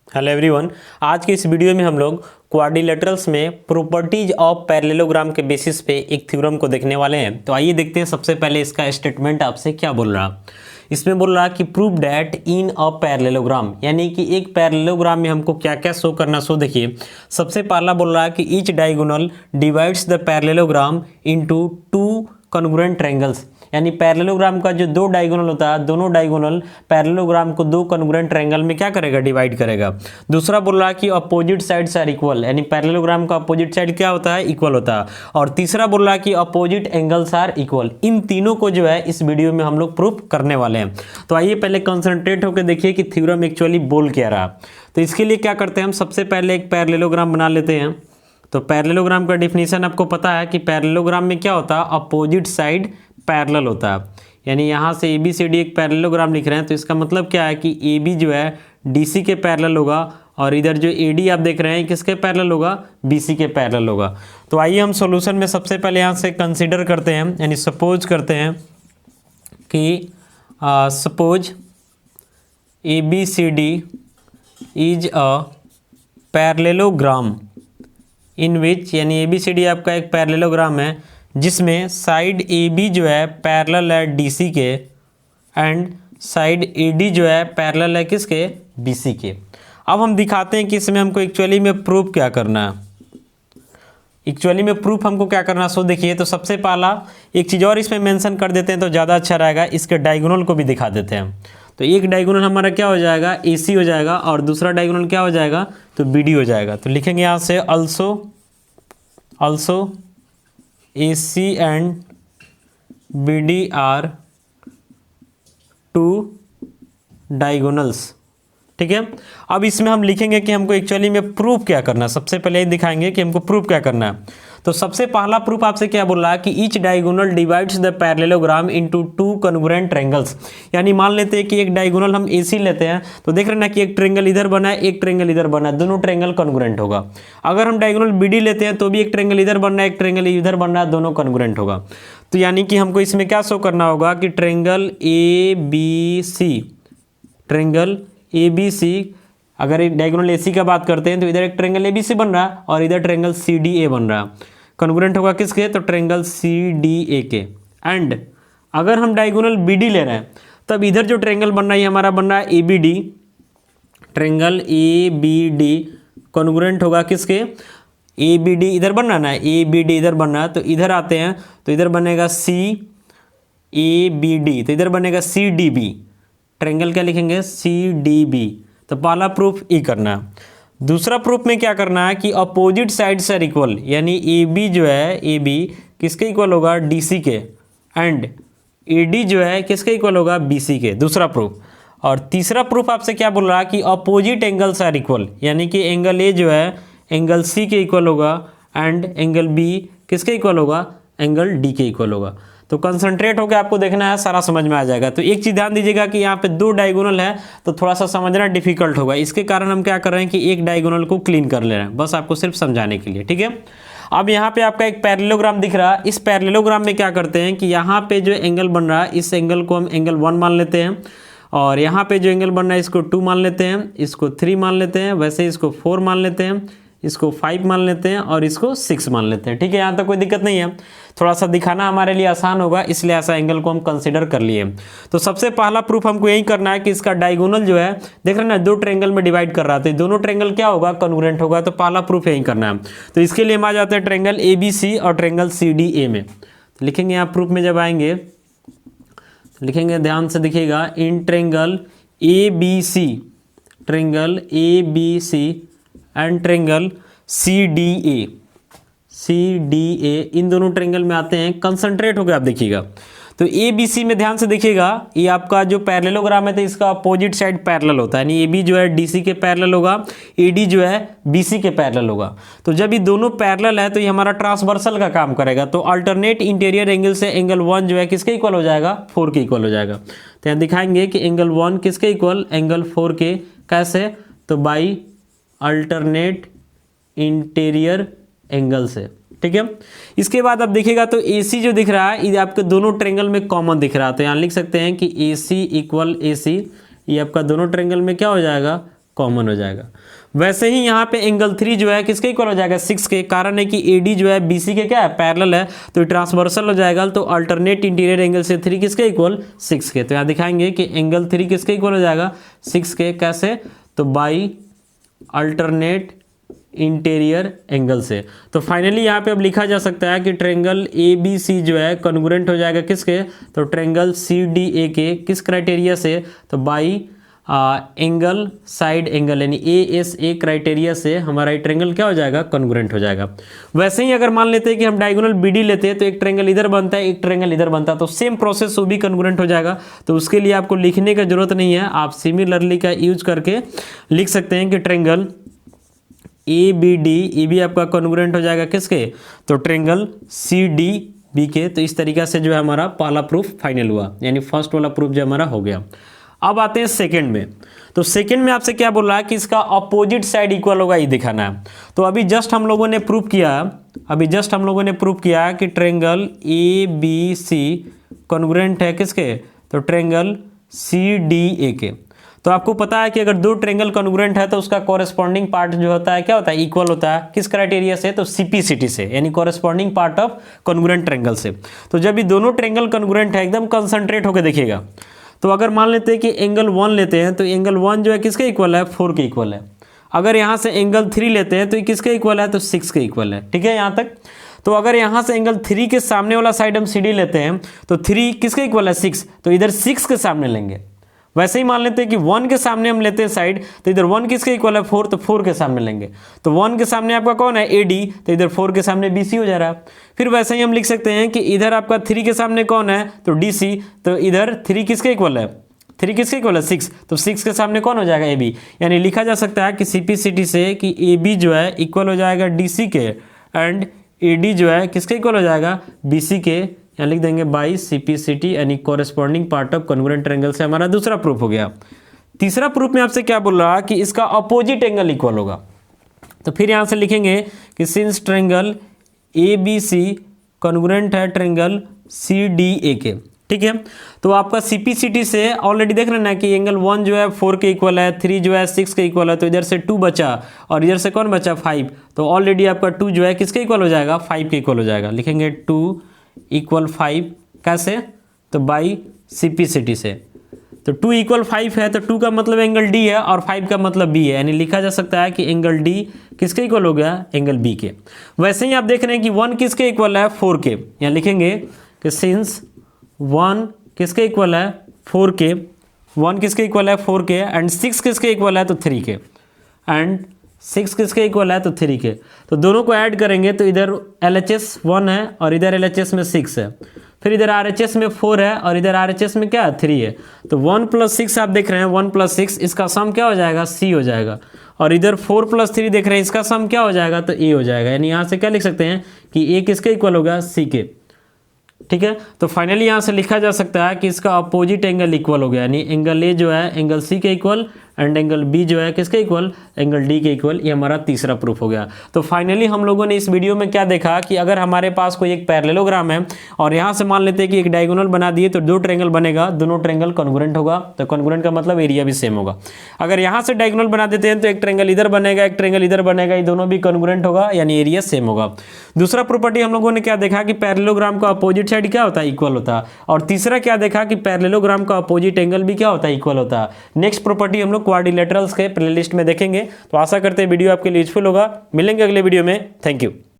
Hello everyone. आज के इस वीडियो में हम लोग क्वाड्रिलेटरल्स में प्रॉपर्टीज ऑफ पैरेललोग्राम के बेसिस पे एक थ्योरम को देखने वाले हैं। तो आइए देखते हैं सबसे पहले इसका स्टेटमेंट आपसे क्या बोल रहा। इसमें बोल रहा कि prove that in a parallelogram, यानी कि एक पैरेललोग्राम में हमको क्या क्या शो करना। सो देखिए, सबसे पहला बोल रहा है कि each diagonal divides the parallelogram into two congruent triangles, यानी पैरेललोग्राम का जो दो डायगोनल होता है, दोनों डायगोनल पैरेललोग्राम को दो कॉन्ग्रुएंट ट्रायंगल में क्या करेगा, डिवाइड करेगा। दूसरा बोल रहा है कि अपोजिट साइड्स आर इक्वल, यानी पैरेललोग्राम का अपोजिट साइड क्या होता है, इक्वल होता है। और तीसरा बोल रहा है कि अपोजिट एंगल्स आर इक्वल। इन तीनों को जो है इस वीडियो में हम लोग प्रूफ करने वाले हैं। तो आइए पहले कंसंट्रेट होकर देखिए कि थ्योरम एक्चुअली बोल क्या रहा। तो इसके लिए क्या करते हैं, हम सबसे पहले एक पैरेललोग्राम बना लेते हैं। तो पैरेललोग्राम का डिफिनीशन आपको पता है कि पैरेललोग्राम में क्या होता है, अपोजिट साइड पैरेलल होता है। यानी यहाँ से ए बी सी डी एक पैरेललोग्राम लिख रहे हैं, तो इसका मतलब क्या है कि ए बी जो है डी सी के पैरेलल होगा, और इधर जो ए डी आप देख रहे हैं किसके पैरेलल होगा, बी सी के पैरेलल होगा। तो आइए हम सॉल्यूशन में सबसे पहले यहाँ से कंसीडर करते हैं, यानी सपोज करते हैं कि suppose A B C D is a parallelogram in which, यानी ए बी सी डी आपका एक पैरेललोग्राम है जिसमें साइड ए बी जो है पैरेलल है डी सी के, एंड साइड ए डी जो है पैरेलल है किसके, बी सी के। अब हम दिखाते हैं कि इसमें हमको एक्चुअली में प्रूफ क्या करना है। एक्चुअली में प्रूफ हमको क्या करना, सो देखिए, तो सबसे पहला एक चीज़ और इसमें मेंशन कर देते हैं तो ज़्यादा अच्छा रहेगा, इसके डायगोनल को भी दिखा देते हैं। तो एक डायगोनल हमारा क्या हो जाएगा, ए सी हो जाएगा, और दूसरा डायगोनल क्या हो जाएगा, तो बी डी हो जाएगा। तो लिखेंगे यहाँ से also AC and BD are two diagonals। ठीक है, अब इसमें हम लिखेंगे कि हमको एक्चुअली में प्रूफ क्या करना है। सबसे पहले दिखाएंगे कि हमको प्रूफ क्या करना है। तो सबसे पहला प्रूफ आपसे क्या बोल रहा है कि each diagonal divides the parallelogram into two congruent triangles. यानी मान लेते हैं कि एक डायगोनल हम AC लेते हैं, तो देख रहे हैं ना कि एक ट्रायंगल इधर बना है, एक ट्रायंगल इधर बना है, दोनों ट्रायंगल कॉन्ग्रुएंट होगा। अगर हम डायगोनल BD लेते हैं तो भी एक ट्रायंगल इधर बन रहा है, एक ट्रायंगल इधर बन रहा है, दोनों कॉन्ग्रुएंट होगा। तो यानी कि हमको इसमें क्या शो करना होगा कि ट्रायंगल ABC, ट्रायंगल ABC, अगर एक डायगोनल AC का बात करते हैं तो इधर एक ट्रायंगल ABC बन रहा है और इधर ट्रायंगल CDA बन रहा है। कॉन्ग्रुएंट होगा किसके, तो ट्रायंगल CDA के। एंड अगर हम डायगोनल BD ले रहे हैं तब इधर जो ट्रायंगल बन रहा है हमारा बन रहा है ABD, ट्रायंगल ABD कॉन्ग्रुएंट होगा किसके, ABD इधर बन रहा है ना, ABD इधर बन रहा है, तो इधर आते हैं तो इधर बनेगा CABD, तो इधर बनेगा CDB, ट्रायंगल क्या लिखेंगे, CDB। तो पहला प्रूफ ये करना है। दूसरा प्रूफ में क्या करना है कि अपोजिट साइड्स आर इक्वल, यानी AB जो है, AB किसके इक्वल होगा, DC के, एंड AD जो है किसके इक्वल होगा, BC के। दूसरा प्रूफ। और तीसरा प्रूफ आपसे क्या बोल रहा है कि अपोजिट एंगल्स आर इक्वल, यानी कि एंगल A जो है एंगल C के इक्वल होगा, एंड एंगल B किसके इक्वल होगा, एंगल D के इक्वल होगा। तो कंसंट्रेट होकर आपको देखना है, सारा समझ में आ जाएगा। तो एक चीज़ ध्यान दीजिएगा कि यहाँ पे दो डायगोनल है तो थोड़ा सा समझना डिफिकल्ट होगा, इसके कारण हम क्या कर रहे हैं कि एक डायगोनल को क्लीन कर ले रहे हैं, बस आपको सिर्फ समझाने के लिए। ठीक है, अब यहाँ पे आपका एक पैरेललोग्राम दिख रहा है। इस पैरेललोग्राम में क्या करते हैं कि यहाँ पे जो एंगल बन रहा है इस एंगल को हम एंगल 1 मान लेते हैं, और यहाँ पे जो एंगल बन रहा है इसको 2 मान लेते हैं, इसको 3 मान लेते हैं, वैसे इसको 4 मान लेते हैं, इसको 5 मान लेते हैं, और इसको 6 मान लेते हैं। ठीक है, यहाँ तक कोई दिक्कत नहीं है। थोड़ा सा दिखाना हमारे लिए आसान होगा, इसलिए ऐसा एंगल को हम कंसीडर कर लिए। तो सबसे पहला प्रूफ हमको यही करना है कि इसका डायगोनल जो है, देख रहे हैं ना, दो ट्रायंगल में डिवाइड कर रहा था, तो दोनों ट्रायंगल क्या होगा, कॉन्ग्रुएंट होगा। तो पहला प्रूफ यही करना है। तो इसके लिए हम आ जाते हैं ट्रायंगल ABC और ट्रायंगल CDA में। तो लिखेंगे यहाँ प्रूफ में जब आएंगे तो लिखेंगे, ध्यान से दिखिएगा, इन triangle ABC, triangle ABC and triangle CDA, इन दोनों ट्रायंगल में आते हैं। कंसंट्रेट हो गया, आप देखिएगा। तो ABC में ध्यान से देखिएगा, ये आपका जो पैरेललोग्राम है तो इसका अपोजिट साइड पैरेलल होता है, यानी AB जो है DC के पैरेलल होगा, AD जो है BC के पैरेलल होगा। तो जब ये दोनों पैरेलल है तो ये हमारा ट्रांसवर्सल का काम करेगा। तो अल्टरनेट इंटीरियर एंगल से एंगल 1 जो है किसके इक्वल हो जाएगा, 4 के इक्वल हो जाएगा। तो यहाँ दिखाएंगे कि एंगल 1 किसके इक्वल, एंगल 4 के। कैसे, तो बाई अल्टरनेट इंटीरियर एंगल से। ठीक है, इसके बाद आप देखिएगा तो AC जो दिख रहा है ये आपके दोनों ट्रायंगल में कॉमन दिख रहा है। तो यहाँ लिख सकते हैं कि AC इक्वल AC, ये आपका दोनों ट्रायंगल में क्या हो जाएगा, कॉमन हो जाएगा। वैसे ही यहाँ पे एंगल 3 जो है किसके इक्वल हो जाएगा 6 के, कारण है कि AD जो है BC के क्या है पैरेलल है, तो ट्रांसवर्सल हो जाएगा। तो अल्टरनेट इंटीरियर एंगल से 3 किसके इक्वल 6 के। तो यहाँ दिखाएंगे कि एंगल 3 किसके इक्वल हो जाएगा 6 के, कैसे, तो बाई अल्टरनेट इंटीरियर एंगल से। तो फाइनली यहाँ पे अब लिखा जा सकता है कि ट्रायंगल ABC जो है कॉन्ग्रुएंट हो जाएगा किसके, तो ट्रायंगल CDA के किस क्राइटेरिया से, तो बाई एंगल साइड एंगल यानी ASA क्राइटेरिया से हमारा ये ट्रायंगल क्या हो जाएगा कॉन्ग्रुएंट हो जाएगा। वैसे ही अगर मान लेते हैं कि हम डायगोनल BD लेते हैं तो एक ट्रायंगल इधर बनता है एक ट्रायंगल इधर बनता है, तो सेम प्रोसेस वो भी कॉन्ग्रुएंट हो जाएगा। तो उसके लिए आपको लिखने का जरूरत नहीं है, आप सिमिलरली का यूज करके लिख सकते हैं कि ट्रायंगल ABD ये भी आपका कॉन्ग्रुएंट हो जाएगा किसके, तो ट्रायंगल CDB के। तो इस तरीका से जो है हमारा पहला प्रूफ फाइनल हुआ, यानी फर्स्ट वाला प्रूफ जो हमारा हो गया। अब आते हैं सेकंड में। तो सेकंड में आपसे क्या बोल रहा है कि इसका अपोजिट साइड इक्वल होगा, ये दिखाना है। तो अभी जस्ट हम लोगों ने प्रूफ किया कि ट्रायंगल ABC कॉन्ग्रुएंट है किसके, तो ट्रायंगल CDA के। तो आपको पता है कि अगर दो ट्रायंगल कॉन्ग्रुएंट है तो उसका कॉरेस्पॉन्डिंग पार्ट जो होता है क्या होता है इक्वल होता है, किस क्राइटेरिया से, तो CPCT से, यानी corresponding part of congruent triangle से। तो जब ये दोनों ट्रायंगल कॉन्ग्रुएंट है एकदम कंसंट्रेट होकर देखिएगा। तो अगर मान लेते हैं कि एंगल 1 लेते हैं तो एंगल 1 जो है किसके इक्वल है 4 के इक्वल है। अगर यहाँ से एंगल 3 लेते हैं तो ये किसके इक्वल है, तो 6 के इक्वल है। ठीक है यहाँ तक। तो अगर यहाँ से एंगल 3 के सामने वाला साइड हम CD लेते हैं तो 3 किसके इक्वल है 6, तो इधर 6 के सामने लेंगे। वैसे ही मान लेते हैं कि 1 के सामने हम लेते हैं साइड, तो इधर 1 किसके इक्वल है 4, तो 4 के सामने लेंगे। तो 1 के सामने आपका कौन है AD, तो इधर 4 के सामने BC हो जा रहा है। फिर वैसे ही हम लिख सकते हैं कि इधर आपका 3 के सामने कौन है, तो DC, तो इधर 3 किसके इक्वल है, 3 किसके इक्वल है 6, तो 6 के सामने कौन हो जाएगा AB। यानी लिखा जा सकता है कि CPCT से कि AB जो है इक्वल हो जाएगा DC के एंड AD जो है किसके इक्वल हो जाएगा BC के। यहाँ लिख देंगे बाई CPCT यानी corresponding part of congruent triangle से हमारा दूसरा प्रूफ हो गया। तीसरा प्रूफ में आपसे क्या बोल रहा कि इसका अपोजिट एंगल इक्वल होगा। तो फिर यहाँ से लिखेंगे कि सिंस ट्रायंगल ABC कॉन्ग्रुएंट है ट्रायंगल CDA के। ठीक है। तो आपका CPCT से ऑलरेडी देख रहे हैं ना कि एंगल 1 जो है 4 के इक्वल है, 3 जो है 6 के इक्वल है, तो इधर से 2 बचा और इधर से कौन बचा 5। तो ऑलरेडी आपका 2 जो है किसके इक्वल हो जाएगा 5 के इक्वल हो जाएगा। लिखेंगे 2 इक्वल 5 कैसे, तो बाई CPCT से। तो 2 इक्वल 5 है तो 2 का मतलब एंगल D है और 5 का मतलब B है, यानी लिखा जा सकता है कि एंगल D किसके इक्वल हो गया एंगल B के। वैसे ही आप देख रहे हैं कि 1 किसके इक्वल है 4 के। यहाँ लिखेंगे कि सिंस 1 किसके इक्वल है 4 के, 1 किसके इक्वल है 4 के एंड 6 किसके इक्वल है तो 3 के, एंड 6 किसके इक्वल है तो 3 के। तो दोनों को ऐड करेंगे तो इधर LHS 1 है और इधर LHS में 6 है, फिर इधर RHS में 4 है और इधर RHS में क्या है 3 है। तो 1 + 6 आप देख रहे हैं 1 + 6 इसका सम क्या हो जाएगा C हो जाएगा, और इधर 4 + 3 देख रहे हैं इसका सम क्या हो जाएगा तो A हो जाएगा। यानी यहाँ से क्या लिख सकते हैं कि A किसके इक्वल होगा C के। ठीक है। तो फाइनली यहाँ से लिखा जा सकता है कि इसका अपोजिट एंगल इक्वल हो गया, यानी एंगल A जो है एंगल C के इक्वल एंड एंगल B जो है किसके इक्वल एंगल D के इक्वल। ये हमारा तीसरा प्रूफ हो गया। तो फाइनली हम लोगों ने इस वीडियो में क्या देखा कि अगर हमारे पास कोई एक पैरेललोग्राम है और यहाँ से मान लेते हैं कि एक डायगोनल बना दिए तो 2 ट्रायंगल बनेगा, दोनों ट्रायंगल कॉन्ग्रुएंट होगा। तो कॉन्ग्रुएंट का मतलब एरिया भी सेम होगा। अगर यहाँ से डायगोनल बना देते हैं तो एक ट्रायंगल इधर बनेगा एक ट्रायंगल इधर बनेगा, ये दोनों भी कॉन्ग्रुएंट होगा यानी एरिया सेम होगा। दूसरा प्रॉपर्टी हम लोगों ने क्या देखा कि पैरेललोग्राम का अपोजिट साइड क्या होता है इक्वल होता है, और तीसरा क्या देखा कि पैरेललोग्राम का अपोजिट एंगल भी क्या होता है इक्वल होता है। नेक्स्ट प्रॉपर्टी हम लोग क्वाड्रिलेटरल्स के प्लेलिस्ट में देखेंगे। तो आशा करते हैं वीडियो आपके लिए यूजफुल होगा। मिलेंगे अगले वीडियो में। Thank you.